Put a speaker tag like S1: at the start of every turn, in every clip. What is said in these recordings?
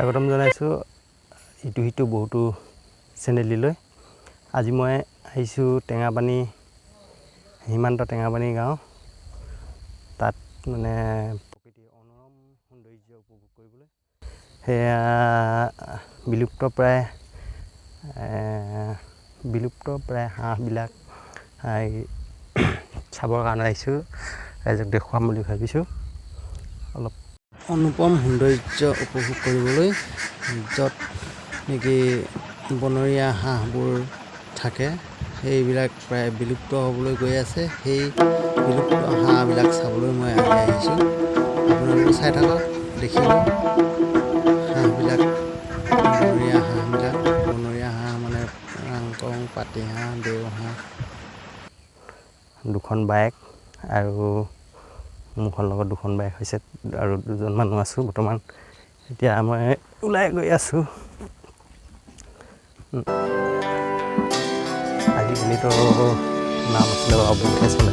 S1: স্বাগতম জনাইছোঁ ইটো সিটো বহুতো চেনেললৈ। আজি মই আহিছোঁ টেঙাপানী হিমান্ত টেঙাপানী গাঁও। তাত মানে প্ৰকৃতিৰ অনৰম সৌন্দৰ্য উপভোগ কৰিবলৈ সেয়া বিলুপ্ত প্ৰায় হাঁহবিলাক চাবৰ কাৰণে আহিছোঁ। ৰাইজক দেখুৱাম বুলি ভাবিছোঁ। অলপ অনুপম সৌন্দৰ্য উপভোগ কৰিবলৈ, য'ত নেকি বনৰীয়া হাঁহবোৰ থাকে, সেইবিলাক প্ৰায় বিলুপ্ত হ'বলৈ গৈ আছে। সেই বিলুপ্ত হাঁহবিলাক চাবলৈ মই আজি আহিছোঁ। আপোনালোকে চাই থাকক, দেখিব হাঁহবিলাক, বনৰীয়া হাঁহ মানে ৰাংকং, পাতিহাঁহ, দেওহাঁহ। দুখন বাইক আৰু মোৰখন লগত দুখন বাইক হৈছে আৰু দুজন মানুহ আছোঁ বৰ্তমান। এতিয়া মই ওলাই গৈ আছোঁ। আজিকালিতো নাম আছিলে বাৰু, বহুতহে চলে।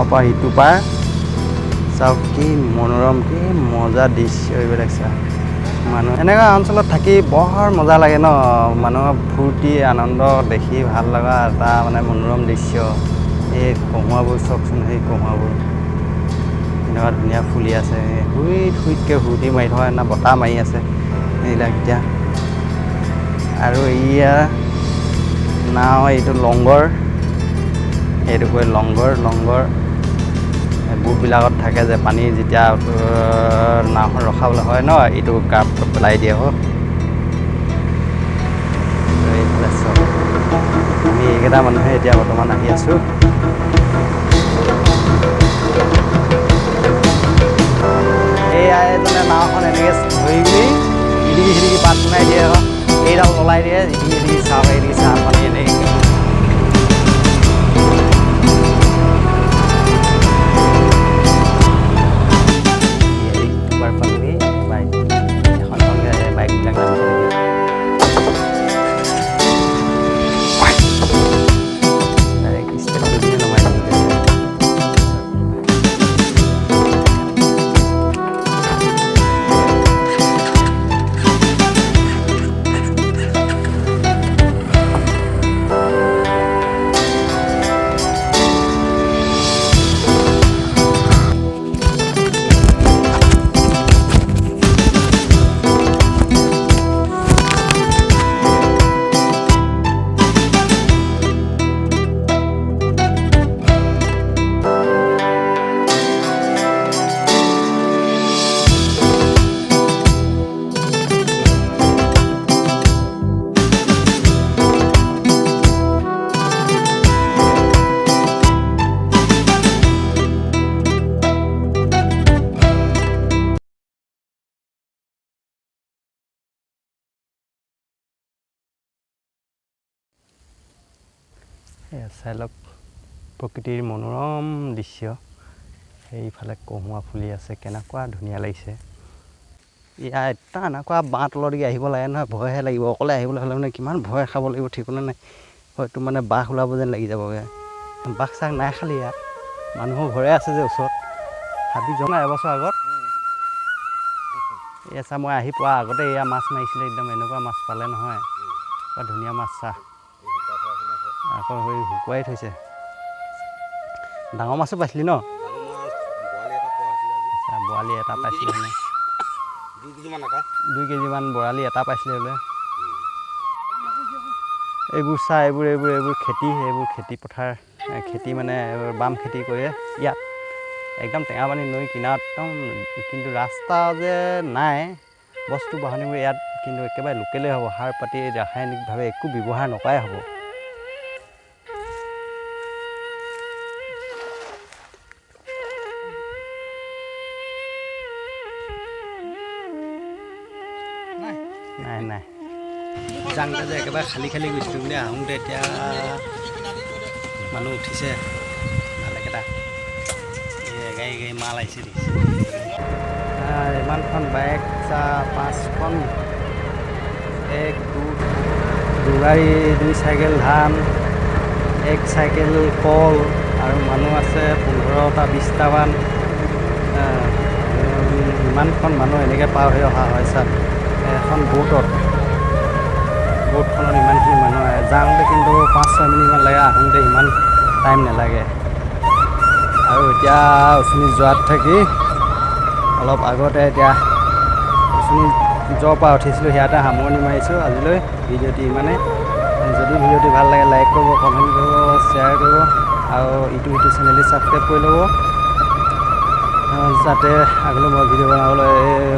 S1: পাওঁ সিটো পাৰ চাওক, কি মনোৰম, কি মজা দৃশ্য এইবিলাক চা। মানুহ এনেকুৱা অঞ্চলত থাকি বৰ মজা লাগে ন। মানুহৰ ফূৰ্তি আনন্দ দেখি ভাল লগা এটা মানে মনোৰম দৃশ্য। এই কহুৱাবোৰ চাওকচোন, সেই কহুৱাবোৰ এনেকুৱা ধুনীয়া ফুলি আছে। শুইতকৈ ফূৰ্তি মাৰি থকা নিচিনা বতাহ মাৰি আছে এইবিলাক এতিয়া। আৰু এয়া নাও, এইটো লংগৰ, এইটো কয় লংগৰ। বুটবিলাকত থাকে যে পানী, যেতিয়া নাওখন ৰখাবলৈ হয় ন, এইটো গাৰ্ফটো পেলাই দিয়ে। এইফালে চব আমি এইকেইটা মানুহে এতিয়া বৰ্তমান আহি আছোঁ। এয়াই মানে নাওখন এনেকৈ ধৰি মেলি ইদিগি সিদিগি পাত বনাই দিয়ে আকৌ, এইডাল ললাই দিয়ে, ইদিগি সিদিগি চাহ পানী এনেকৈ। চাই লওক প্ৰকৃতিৰ মনোৰম দৃশ্য। সেইফালে কহুৱা ফুলি আছে, কেনেকুৱা ধুনীয়া লাগিছে। ইয়াৰ এটা এনেকুৱা বাঁহ তললৈকে আহিব লাগে নহয়, ভয়হে লাগিব। অকলে আহিবলৈ হ'লে মানে কিমান ভয় খাব লাগিব ঠিকনা নাই। হয়তো মানে বাঘ ওলাব যেন লাগি যাবগৈ। বাঘ চাঘ নাই খালি ইয়াত, মানুহৰ ঘৰে আছে যে ওচৰত। হাবি জমা এবছৰ আগত এই চা মই আহি পোৱা আগতে এয়া মাছ মাৰিছিলে, একদম এনেকুৱা মাছ পালে নহয়, বৰ ধুনীয়া মাছ। চা আকৌ হৈ শুকুৱাই থৈছে। ডাঙৰ মাছো পাইছিলি ন? বৰালি এটা পাইছিলে মানে 2 কেজিমান বৰালি এটা পাইছিলে বোলে। এইবোৰ চা, এইবোৰ খেতি, এইবোৰ খেতি পথাৰ, খেতি মানে বাম খেতি কৰে ইয়াত। একদম টেঙাপানী নৈ কিনাৰত একদম, কিন্তু ৰাস্তা যে নাই। বস্তু বাহনিবোৰ ইয়াত কিন্তু একেবাৰে লোকেলেই হ'ব, সাৰ পাতি ৰাসায়নিকভাৱে একো ব্যৱহাৰ নকৰাই হ'ব। নাই জাংটা যে একেবাৰে খালী গৈছিলোঁ বুলি আহোঁতে, এতিয়া মানুহ উঠিছে ভালেকেইটা। এগাড়ী মাল আহিছে দেখিছে। ইমানখন বাইক চা, 5খন, 1 2 গাড়ী, 2 চাইকেল ধান, 1 চাইকেল কল, আৰু মানুহ আছে 15টা 20টামান। ইমানখন মানুহ এনেকৈ পাৰ হৈ অহা হয়। চা এখন বোটখনত ইমানখিনি মানুহ আহে। যাওঁতে কিন্তু 5-6 মিনিটমান লাগে, আহোঁতে ইমান টাইম নালাগে। আৰু এতিয়া উচনি যোৱাত থাকি অলপ আগতে এতিয়া উচনি যোৱাৰ পৰা উঠিছিলোঁ, সিয়াতে সামৰণি মাৰিছোঁ আজিলৈ। ভিডিঅ'টি ইমানে। যদি ভিডিঅ'টি ভাল লাগে লাইক কৰিব, কমেণ্ট কৰিব, শ্বেয়াৰ কৰিব, আৰু ইটো চেনেলটি ছাবস্ক্ৰাইব কৰি ল'ব, যাতে আগলৈ মই ভিডিঅ' বনাবলৈ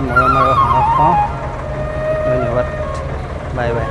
S1: মৰম আৰু সাহস পাওঁ। ধন্যবাদ, বাই বাই।